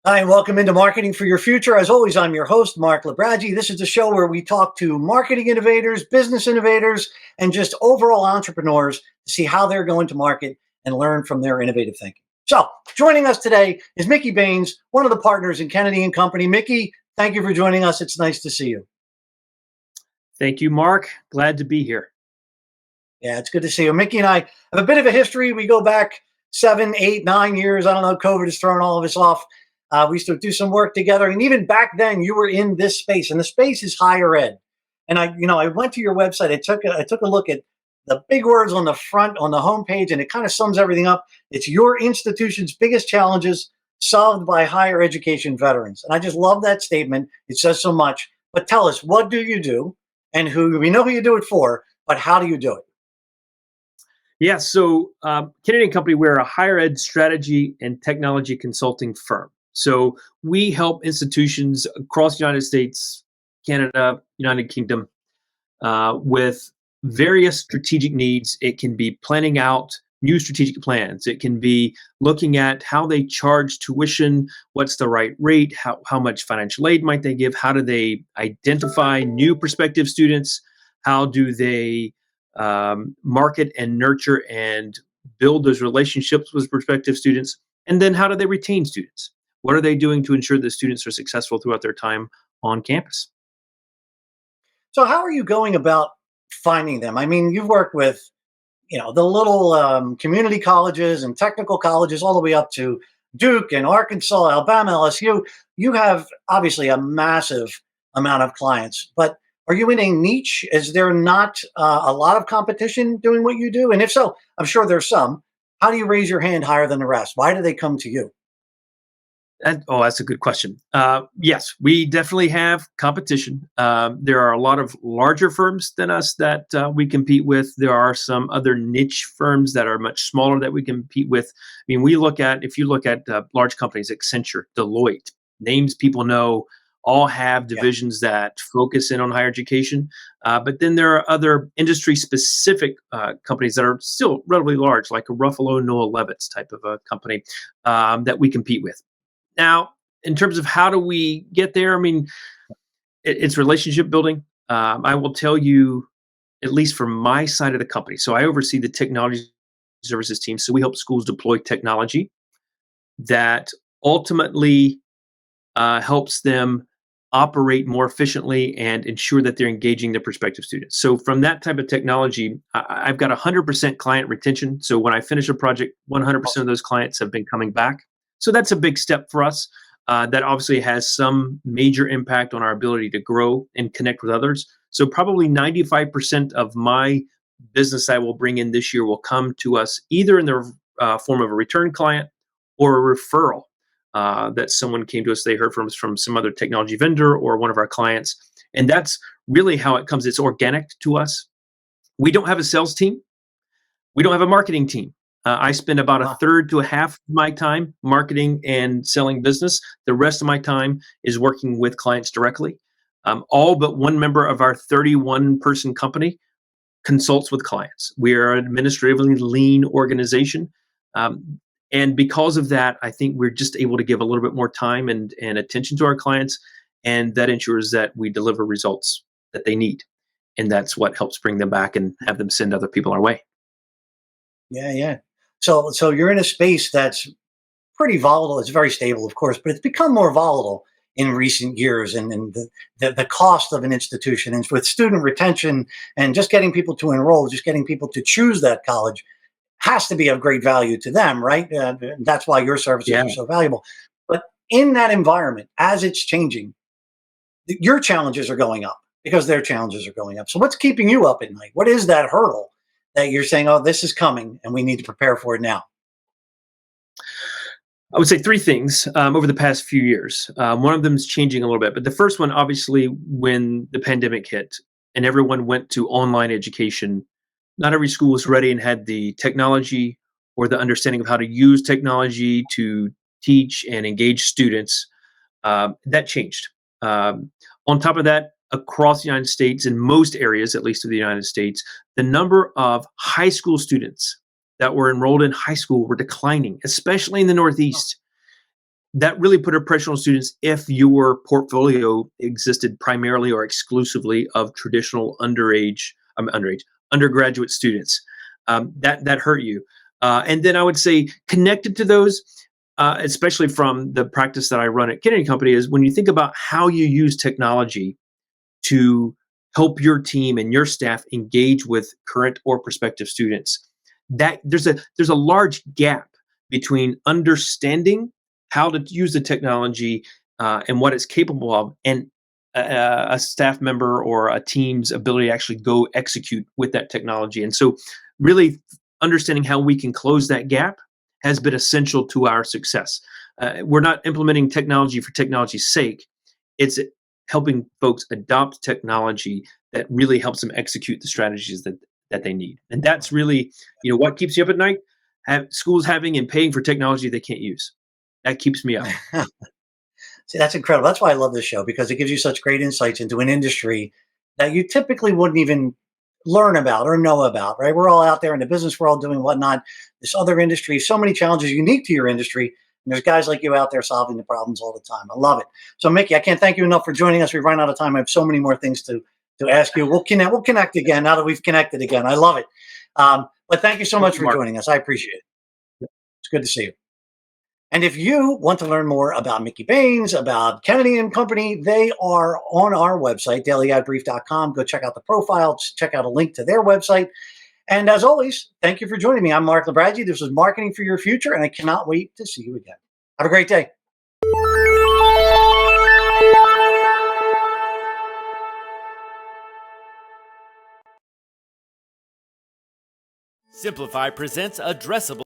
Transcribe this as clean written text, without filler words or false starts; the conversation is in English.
Hi, and welcome into Marketing for Your Future. As always, I'm your host, Mark Labraggi. This is the show where we talk to marketing innovators, business innovators, and just overall entrepreneurs to see how they're going to market and learn from their innovative thinking. So, joining us today is Mickey Baines, one of the partners in Kennedy and Company. Mickey, thank you for joining us. It's nice to see you. Thank you, Mark. Glad to be here. Yeah, it's good to see you. Mickey and I have a bit of a history. We go back 7, 8, 9 years. I don't know. COVID has thrown all of us off. We used to do some work together, and even back then, you were in this space, and the space is higher ed. And I went to your website. I took a look at the big words on the front on the homepage, and it kind of sums everything up. It's your institution's biggest challenges solved by higher education veterans, and I just love that statement. It says so much. But tell us, what do you do, and who we know who you do it for, but how do you do it? Yeah, so Kennedy and Company, we're a higher ed strategy and technology consulting firm. So we help institutions across the United States, Canada, United Kingdom, with various strategic needs. It can be planning out new strategic plans. It can be looking at how they charge tuition, what's the right rate, how much financial aid might they give, how do they identify new prospective students, how do they market and nurture and build those relationships with prospective students, and then how do they retain students? What are they doing to ensure that students are successful throughout their time on campus? So, how are you going about finding them? I mean, you've worked with the little community colleges and technical colleges all the way up to Duke and Arkansas, Alabama, LSU. You have obviously a massive amount of clients, but are you in a niche? Is there not a lot of competition doing what you do? And if so, I'm sure there's some. How do you raise your hand higher than the rest? Why do they come to you? That's a good question. Yes, we definitely have competition. There are a lot of larger firms than us that we compete with. There are some other niche firms that are much smaller that we compete with. I mean, if you look at large companies, Accenture, Deloitte, names people know, all have Yeah. divisions that focus in on higher education. But then there are other industry specific companies that are still relatively large, like a Ruffalo Noah Levitz type of a company that we compete with. Now, in terms of how do we get there, I mean, it's relationship building. I will tell you, at least from my side of the company. So I oversee the technology services team. So we help schools deploy technology that ultimately helps them operate more efficiently and ensure that they're engaging their prospective students. So from that type of technology, I've got 100% client retention. So when I finish a project, 100% of those clients have been coming back. So that's a big step for us. That obviously has some major impact on our ability to grow and connect with others. So probably 95% of my business I will bring in this year will come to us either in the form of a return client or a referral that someone came to us, they heard from us from some other technology vendor or one of our clients. And that's really how it comes. It's organic to us. We don't have a sales team. We don't have a marketing team. I spend about a Uh, third to a half of my time marketing and selling business. The rest of my time is working with clients directly. All but one member of our 31 person company consults with clients. We are an administratively lean organization. Um, and because of that, I think we're just able to give a little bit more time and attention to our clients. And that ensures that we deliver results that they need. And that's what helps bring them back and have them send other people our way. yeah, yeah. So you're in a space that's pretty volatile. It's very stable, of course, but it's become more volatile in recent years. And the cost of an institution and with student retention and just getting people to enroll, just getting people to choose that college has to be of great value to them, right? That's why your services Yeah. are so valuable. But in that environment, as it's changing, your challenges are going up because their challenges are going up. So what's keeping you up at night? What is that hurdle that you're saying, oh, this is coming and we need to prepare for it now? I would say three things over the past few years. One of them is changing a little bit, but the first one, obviously, when the pandemic hit and everyone went to online education, not every school was ready and had the technology or the understanding of how to use technology to teach and engage students. That changed. On top of that, across the United States, in most areas, at least of the United States, the number of high school students that were enrolled in high school were declining, especially in the Oh, Northeast. that really put a pressure on students if your portfolio existed primarily or exclusively of traditional undergraduate students. That hurt you. And then I would say connected to those, especially from the practice that I run at Kennedy Company, is when you think about how you use technology to help your team and your staff engage with current or prospective students, that there's a large gap between understanding how to use the technology and what it's capable of, and a staff member or a team's ability to actually go execute with that technology. And so, really understanding how we can close that gap has been essential to our success. We're not implementing technology for technology's sake. It's helping folks adopt technology that really helps them execute the strategies that they need. And that's really, what keeps you up at night? Schools having and paying for technology they can't use. That keeps me up. See, that's incredible. That's why I love this show, because it gives you such great insights into an industry that you typically wouldn't even learn about or know about, right? We're all out there in the business world doing whatnot. This other industry, so many challenges unique to your industry. And there's guys like you out there solving the problems all the time. I love it. So, Mickey, I can't thank you enough for joining us. We've run out of time. I have so many more things to ask you. We'll connect again now that we've connected again. I love it. But thank you so Thank much you, for Mark. joining us. I appreciate it. It's good to see you. And if you want to learn more about Mickey Baines, about Kennedy and Company, they are on our website, dailyadbrief.com. Go check out the profile, check out a link to their website. And as always, thank you for joining me. I'm Mark Labradji. This was Marketing for Your Future, and I cannot wait to see you again. Have a great day. Simplify presents Addressable.